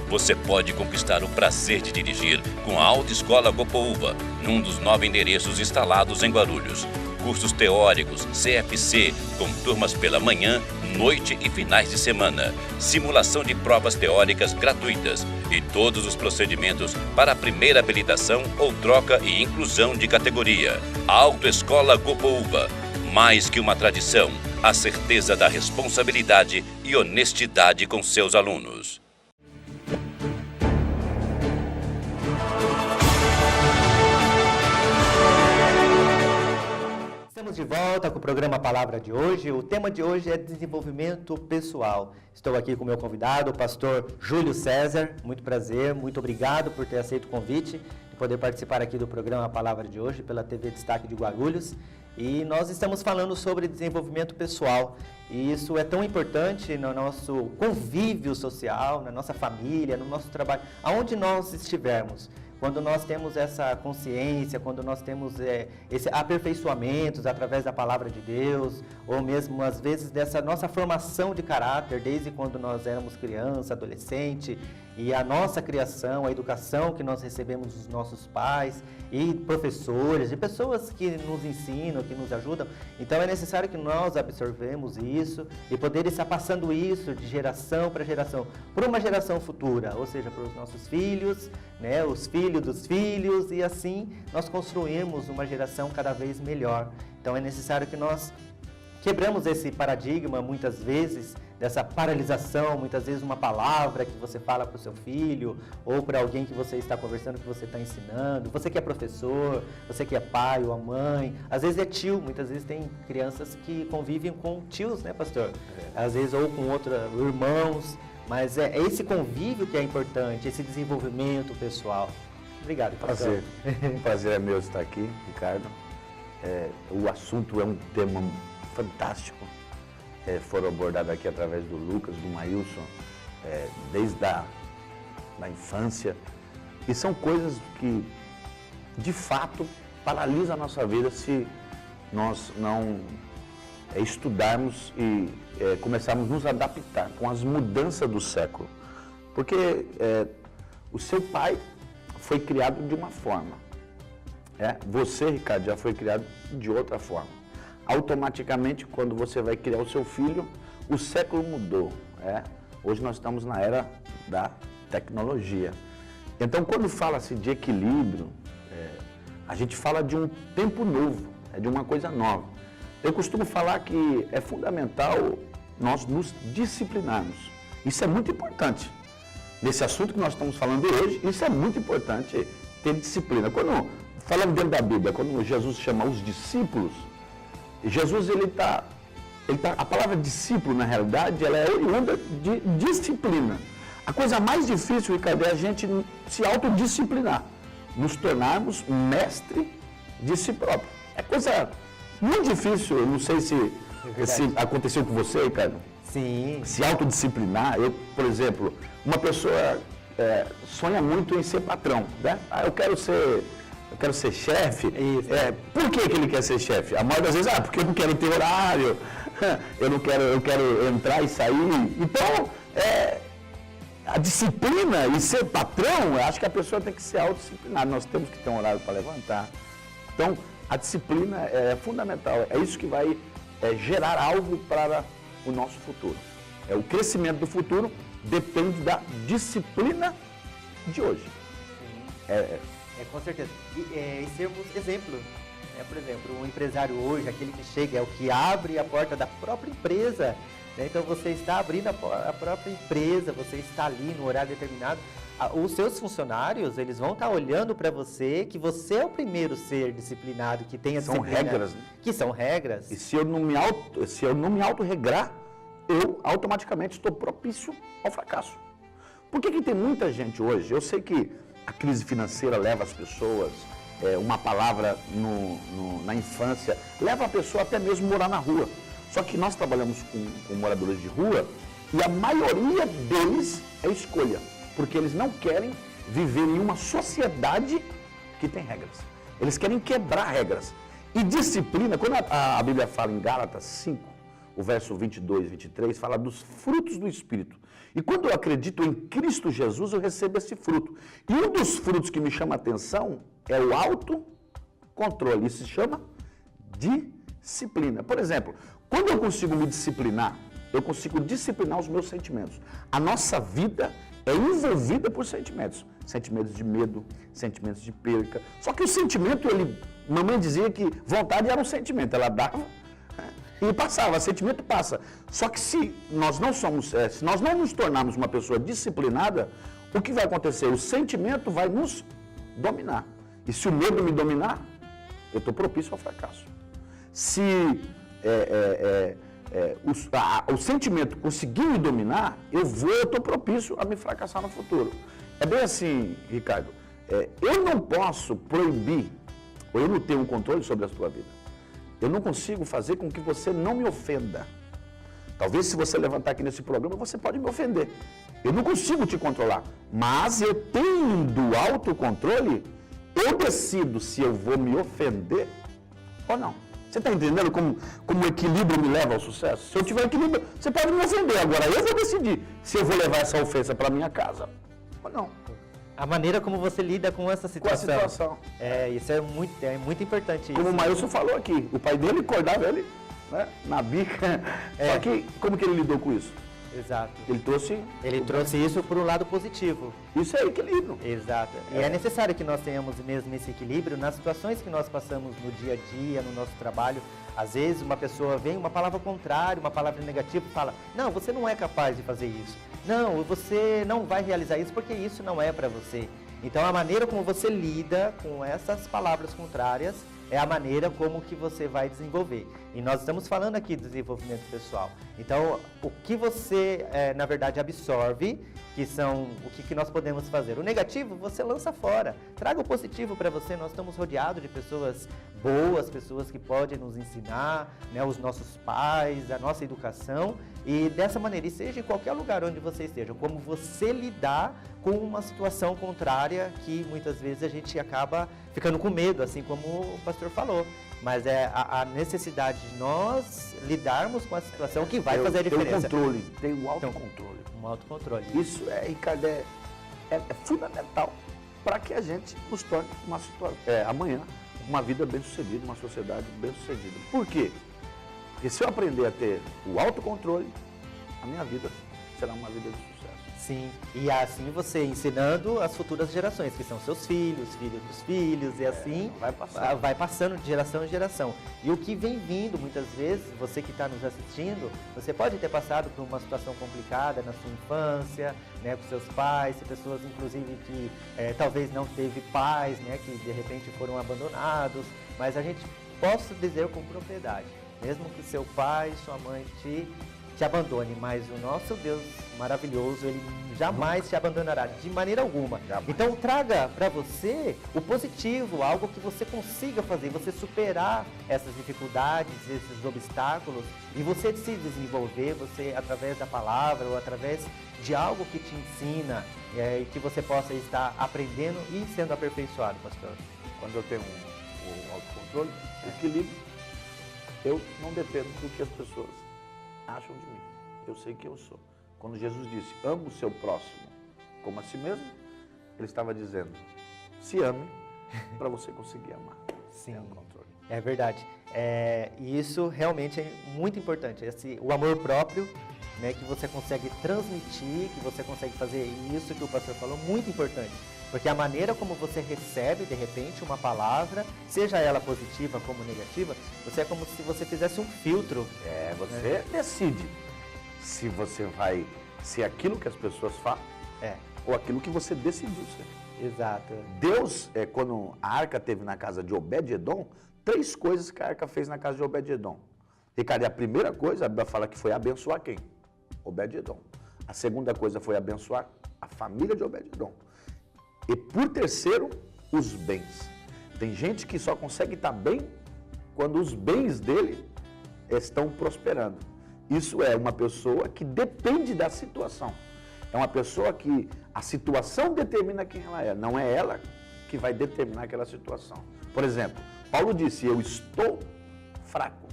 Speaker 3: Você pode conquistar o prazer de dirigir com a Autoescola Gopouva, num dos 9 endereços instalados em Guarulhos. Cursos teóricos, CFC, com turmas pela manhã, noite e finais de semana. Simulação de provas teóricas gratuitas e todos os procedimentos para a primeira habilitação ou troca e inclusão de categoria. Autoescola Gopouva, mais que uma tradição, a certeza da responsabilidade e honestidade com seus alunos.
Speaker 1: Estamos de volta com o programa Palavra de hoje. O tema de hoje é desenvolvimento pessoal. Estou aqui com o meu convidado, o pastor Júlio César. Muito prazer, muito obrigado por ter aceito o convite de poder participar aqui do programa Palavra de hoje pela TV Destaque de Guarulhos. E nós estamos falando sobre desenvolvimento pessoal. E isso é tão importante no nosso convívio social, na nossa família, no nosso trabalho, aonde nós estivermos. Quando nós temos essa consciência, quando nós temos esse aperfeiçoamentos através da palavra de Deus, ou mesmo às vezes dessa nossa formação de caráter, desde quando nós éramos criança, adolescente, e a nossa criação, a educação que nós recebemos dos nossos pais e professores, e pessoas que nos ensinam, que nos ajudam. Então é necessário que nós absorvemos isso e poder estar passando isso de geração para geração, para uma geração futura, ou seja, para os nossos filhos, né, os filhos dos filhos, e assim nós construímos uma geração cada vez melhor. Então é necessário que nós quebramos esse paradigma, muitas vezes, dessa paralisação, muitas vezes uma palavra que você fala para o seu filho, ou para alguém que você está conversando, que você está ensinando, você que é professor, você que é pai ou a mãe, às vezes é tio, muitas vezes tem crianças que convivem com tios, né, pastor? Às vezes ou com outros irmãos, mas é esse convívio que é importante, esse desenvolvimento pessoal. Obrigado, pastor.
Speaker 2: Prazer. Prazer é meu estar aqui, Ricardo. O assunto é um tema fantástico. Foram abordados aqui através do Lucas, do Maílson, desde a infância. E são coisas que, de fato, paralisam a nossa vida se nós não estudarmos e começarmos a nos adaptar com as mudanças do século. Porque o seu pai foi criado de uma forma. Você, Ricardo, já foi criado de outra forma. Automaticamente, quando você vai criar o seu filho, o século mudou. Hoje nós estamos na era da tecnologia. Então, quando fala-se de equilíbrio, a gente fala de um tempo novo, de uma coisa nova. Eu costumo falar que é fundamental nós nos disciplinarmos. Isso é muito importante. Nesse assunto que nós estamos falando hoje, isso é muito importante, ter disciplina. Quando, falando dentro da Bíblia, quando Jesus chama os discípulos, Jesus, a palavra discípulo, na realidade, ela é oriunda de disciplina. A coisa mais difícil, Ricardo, é a gente se autodisciplinar, nos tornarmos mestre de si próprio. É coisa muito difícil, eu não sei se aconteceu com você, Ricardo.
Speaker 1: Sim.
Speaker 2: Se autodisciplinar. Eu, por exemplo, uma pessoa sonha muito em ser patrão, né? Eu quero ser chefe. Por que ele quer ser chefe? A maioria das vezes, porque eu não quero ter horário, eu quero entrar e sair. Então, a disciplina e ser patrão, eu acho que a pessoa tem que ser autodisciplinada. Nós temos que ter um horário para levantar. Então, a disciplina é fundamental. É isso que vai gerar algo para o nosso futuro. O crescimento do futuro depende da disciplina de hoje.
Speaker 1: Com certeza. E sermos exemplo. Por exemplo, um empresário hoje, aquele que chega, é o que abre a porta da própria empresa. Então você está abrindo a própria empresa, você está ali no horário determinado. Os seus funcionários, eles vão estar olhando para você, que você é o primeiro ser disciplinado, que tem a disciplina.
Speaker 2: São regras, né?
Speaker 1: Que são regras.
Speaker 2: E se eu não me autorregrar, eu automaticamente estou propício ao fracasso. Por que tem muita gente hoje? Eu sei que a crise financeira leva as pessoas, uma palavra na infância, leva a pessoa até mesmo morar na rua. Só que nós trabalhamos com moradores de rua e a maioria deles é escolha, porque eles não querem viver em uma sociedade que tem regras. Eles querem quebrar regras. E disciplina, quando a Bíblia fala em Gálatas 5, o verso 22 e 23, fala dos frutos do Espírito. E quando eu acredito em Cristo Jesus, eu recebo esse fruto. E um dos frutos que me chama a atenção é o autocontrole. Isso se chama disciplina. Por exemplo, quando eu consigo me disciplinar, eu consigo disciplinar os meus sentimentos. A nossa vida é envolvida por sentimentos. Sentimentos de medo, sentimentos de perca. Só que o sentimento, mamãe dizia que vontade era um sentimento. Ela dava e passava, sentimento passa. Só que se nós não nos tornarmos uma pessoa disciplinada, o que vai acontecer? O sentimento vai nos dominar. E se o medo me dominar, eu estou propício ao fracasso. Se o sentimento conseguir me dominar, eu estou propício a me fracassar no futuro. É bem assim, Ricardo, eu não posso proibir, ou eu não tenho um controle sobre a sua vida. Eu não consigo fazer com que você não me ofenda. Talvez se você levantar aqui nesse programa, você pode me ofender. Eu não consigo te controlar. Mas eu tendo autocontrole, eu decido se eu vou me ofender ou não. Você está entendendo como o equilíbrio me leva ao sucesso? Se eu tiver equilíbrio, você pode me ofender. Agora eu vou decidir se eu vou levar essa ofensa para minha casa ou não.
Speaker 1: A maneira como você lida com essa situação.
Speaker 2: Com a situação.
Speaker 1: Isso é muito importante.
Speaker 2: Como o Maílson falou aqui, o pai dele acordava ele, né, na bica. Só que, como que ele lidou com isso?
Speaker 1: Exato.
Speaker 2: Ele
Speaker 1: trouxe isso para o lado positivo.
Speaker 2: Isso é equilíbrio.
Speaker 1: Exato. E é necessário que nós tenhamos mesmo esse equilíbrio nas situações que nós passamos no dia a dia, no nosso trabalho. Às vezes uma pessoa vem, uma palavra contrária, uma palavra negativa, fala, não, você não é capaz de fazer isso. Não, você não vai realizar isso porque isso não é para você. Então a maneira como você lida com essas palavras contrárias é a maneira como que você vai desenvolver. E nós estamos falando aqui do desenvolvimento pessoal. Então, o que você, na verdade, absorve, que são o que nós podemos fazer. O negativo, você lança fora. Traga o positivo para você. Nós estamos rodeados de pessoas boas, pessoas que podem nos ensinar, né, os nossos pais, a nossa educação. E dessa maneira, e seja em qualquer lugar onde você esteja, como você lidar com uma situação contrária que muitas vezes a gente acaba ficando com medo, assim como o pastor falou. Mas é a necessidade de nós lidarmos com a situação que vai fazer a diferença.
Speaker 2: Tem o autocontrole.
Speaker 1: Um autocontrole.
Speaker 2: Isso, Ricardo, é fundamental para que a gente nos torne amanhã uma vida bem-sucedida, uma sociedade bem-sucedida. Por quê? Porque se eu aprender a ter o autocontrole, a minha vida
Speaker 14: será uma vida de sucesso.
Speaker 1: Sim, e assim você ensinando as futuras gerações, que são seus filhos, filhos dos filhos, e assim vai passando de geração em geração. E o que vem vindo, muitas vezes, você que está nos assistindo, você pode ter passado por uma situação complicada na sua infância, né, com seus pais, pessoas inclusive que talvez não teve pais, né, que de repente foram abandonados, mas a gente posso dizer com propriedade, mesmo que seu pai, sua mãe te abandone, mas o nosso Deus maravilhoso, Ele jamais te abandonará, de maneira alguma. Jamais. Então traga para você o positivo, algo que você consiga fazer, você superar essas dificuldades, esses obstáculos, e você se desenvolver, você através da palavra ou através de algo que te ensina, e que você possa estar aprendendo e sendo aperfeiçoado, pastor.
Speaker 14: Quando eu tenho o autocontrole, o equilíbrio, eu não dependo do que as pessoas acham de mim. Eu sei quem eu sou. Quando Jesus disse, ame o seu próximo como a si mesmo, Ele estava dizendo, se ame para você conseguir amar.
Speaker 1: Sim, é verdade. E isso realmente é muito importante. O amor próprio, né, que você consegue transmitir, que você consegue fazer isso que o pastor falou, muito importante. Porque a maneira como você recebe, de repente, uma palavra, seja ela positiva como negativa, você é como se você fizesse um filtro.
Speaker 14: Você decide se você vai ser aquilo que as pessoas falam ou aquilo que você decidiu ser.
Speaker 1: Exato.
Speaker 14: Deus, quando a arca teve na casa de Obed-Edom, 3 coisas que a arca fez na casa de Obed-Edom. Ricardo, a primeira coisa, a Bíblia fala que foi abençoar quem? Obed-Edom. A segunda coisa foi abençoar a família de Obed-Edom. E por terceiro, os bens. Tem gente que só consegue estar bem quando os bens dele estão prosperando. Isso é uma pessoa que depende da situação. É uma pessoa que a situação determina quem ela é, não é ela que vai determinar aquela situação. Por exemplo, Paulo disse, eu estou fraco,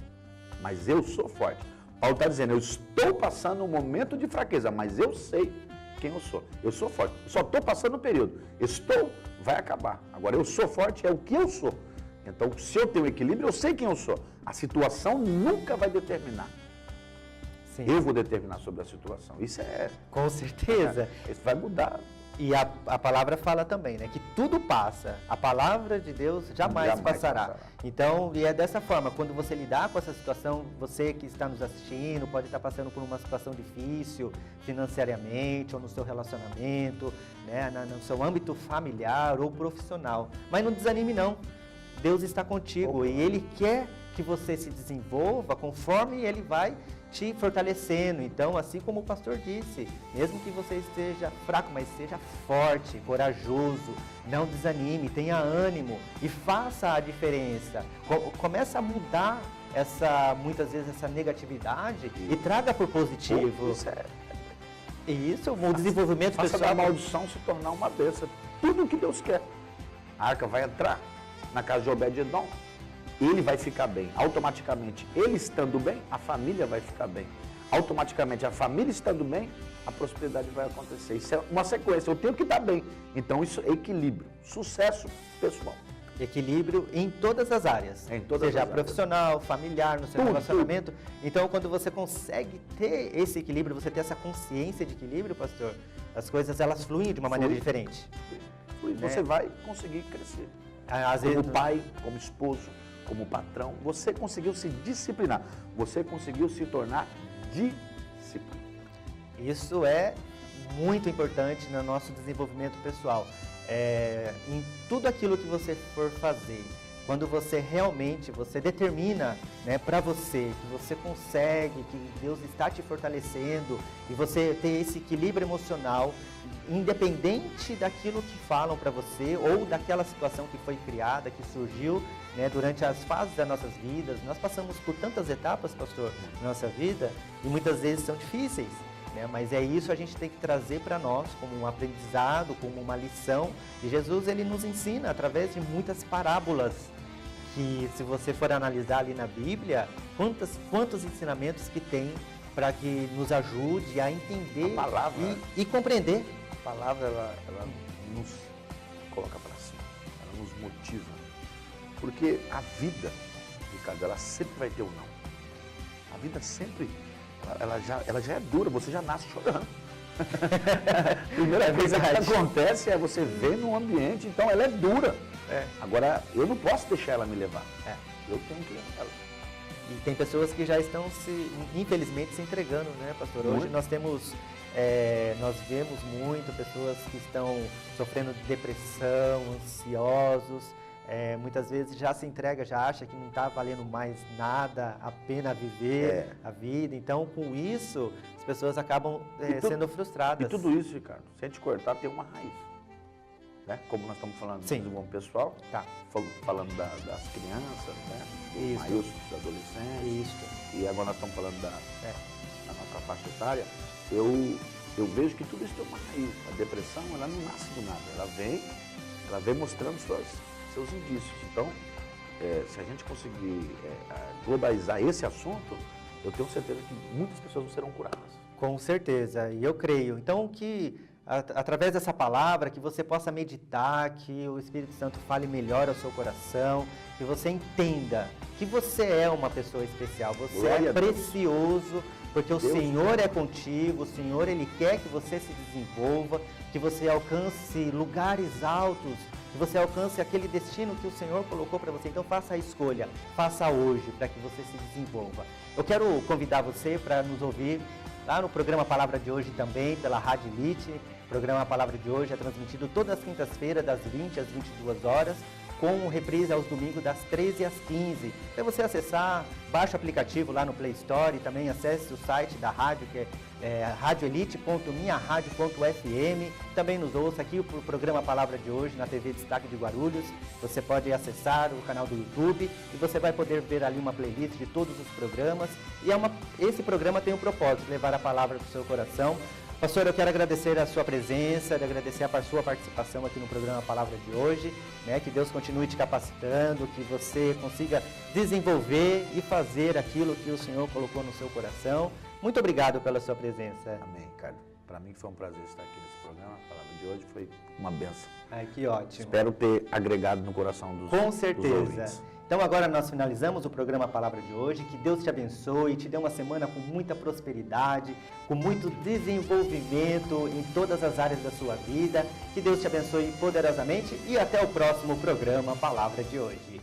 Speaker 14: mas eu sou forte. Paulo está dizendo, eu estou passando um momento de fraqueza, mas eu sei quem eu sou. Eu sou forte, só estou passando um período. Vai acabar. Agora, eu sou forte, é o que eu sou. Então, se eu tenho equilíbrio, eu sei quem eu sou. A situação nunca vai determinar. Sim. Eu vou determinar sobre a situação. Isso
Speaker 1: com certeza.
Speaker 14: Isso vai mudar.
Speaker 1: E a palavra fala também, né? Que tudo passa. A palavra de Deus jamais passará. Então, e é dessa forma, quando você lidar com essa situação, você que está nos assistindo, pode estar passando por uma situação difícil, financeiramente, ou no seu relacionamento, né? No seu âmbito familiar ou profissional. Mas não desanime não. Deus está contigo e Ele quer que você se desenvolva conforme Ele vai te fortalecendo. Então, assim como o pastor disse, mesmo que você esteja fraco, mas seja forte, corajoso, não desanime, tenha ânimo e faça a diferença. Começa a mudar muitas vezes essa negatividade e traga por positivo. Isso, o desenvolvimento
Speaker 14: pessoal.
Speaker 1: Faça
Speaker 14: da maldição se tornar uma bênção. Tudo o que Deus quer. A arca vai entrar na casa de Obed-Edom. Ele vai ficar bem. Automaticamente, ele estando bem, a família vai ficar bem. Automaticamente, a família estando bem, a prosperidade vai acontecer. Isso é uma sequência. Eu tenho que estar bem. Então, isso é equilíbrio. Sucesso pessoal.
Speaker 1: Equilíbrio em todas as áreas. Seja profissional, familiar, no seu relacionamento. Então, quando você consegue ter esse equilíbrio, você ter essa consciência de equilíbrio, pastor, as coisas elas fluem de uma maneira diferente.
Speaker 14: Você vai conseguir crescer.
Speaker 1: Às
Speaker 14: como
Speaker 1: vezes,
Speaker 14: pai, como esposo, como patrão, você conseguiu se disciplinar, você conseguiu se tornar disciplina.
Speaker 1: Isso é muito importante no nosso desenvolvimento pessoal. Em tudo aquilo que você for fazer, quando você realmente, você determina, né, para você, que você consegue, que Deus está te fortalecendo e você ter esse equilíbrio emocional, independente daquilo que falam para você ou daquela situação que foi criada, que surgiu, né, durante as fases das nossas vidas. Nós passamos por tantas etapas, pastor, na nossa vida e muitas vezes são difíceis, né, mas é isso a gente tem que trazer para nós como um aprendizado, como uma lição. E Jesus, ele nos ensina através de muitas parábolas que, se você for analisar ali na Bíblia, quantos ensinamentos que tem para que nos ajude a entender
Speaker 14: a palavra,
Speaker 1: e compreender.
Speaker 14: A palavra, ela nos coloca para cima, ela nos motiva. Porque a vida, Ricardo, ela sempre vai ter um não. A vida sempre, ela já é dura, você já nasce chorando. Primeira coisa que acontece é você ver no ambiente, então ela é dura. Agora, eu não posso deixar ela me levar. Eu tenho que levar ela.
Speaker 1: E tem pessoas que já estão, infelizmente, se entregando, né, pastor? Hoje nós temos, nós vemos muito pessoas que estão sofrendo de depressão, ansiosos, muitas vezes já se entrega, já acha que não está valendo mais nada, a pena viver a vida. Então, com isso, as pessoas acabam sendo frustradas.
Speaker 14: E tudo isso, Ricardo, se a gente cortar, tem uma raiz. Né? Como nós estamos falando do desenvolvimento pessoal, falando das crianças, né? Dos dos adolescentes, e agora nós estamos falando da nossa faixa etária, eu vejo que tudo isso tem uma raiz. A depressão, ela não nasce do nada, ela vem mostrando seus indícios. Então, se a gente conseguir globalizar esse assunto, eu tenho certeza que muitas pessoas não serão curadas.
Speaker 1: Com certeza, e eu creio. Então, que através dessa palavra, que você possa meditar, que o Espírito Santo fale melhor ao seu coração, que você entenda que você é uma pessoa especial, você é precioso, porque o Senhor é contigo, o Senhor, Ele quer que você se desenvolva, que você alcance lugares altos, que você alcance aquele destino que o Senhor colocou para você. Então faça a escolha, faça hoje, para que você se desenvolva. Eu quero convidar você para nos ouvir lá no programa Palavra de Hoje também, pela Rádio Elite. O programa Palavra de Hoje é transmitido todas as quintas-feiras, das 20 às 22 horas, com reprise aos domingos, das 13 às 15. Para você acessar, baixe o aplicativo lá no Play Store e também acesse o site da rádio, que é radioelite.minharadio.fm. Também nos ouça aqui o programa Palavra de Hoje na TV Destaque de Guarulhos. Você pode acessar o canal do YouTube e você vai poder ver ali uma playlist de todos os programas. E esse programa tem o propósito de levar a palavra para o seu coração. Pastor, eu quero agradecer a sua presença, agradecer a sua participação aqui no programa Palavra de Hoje, né? Que Deus continue te capacitando, que você consiga desenvolver e fazer aquilo que o Senhor colocou no seu coração. Muito obrigado pela sua presença.
Speaker 14: Amém, Ricardo. Para mim foi um prazer estar aqui nesse programa. A palavra de hoje foi uma benção.
Speaker 1: Ai, que ótimo.
Speaker 14: Espero ter agregado no coração dos
Speaker 1: Com certeza.
Speaker 14: Dos ouvintes.
Speaker 1: Então agora nós finalizamos o programa Palavra de Hoje. Que Deus te abençoe, te dê uma semana com muita prosperidade, com muito desenvolvimento em todas as áreas da sua vida. Que Deus te abençoe poderosamente e até o próximo programa Palavra de Hoje.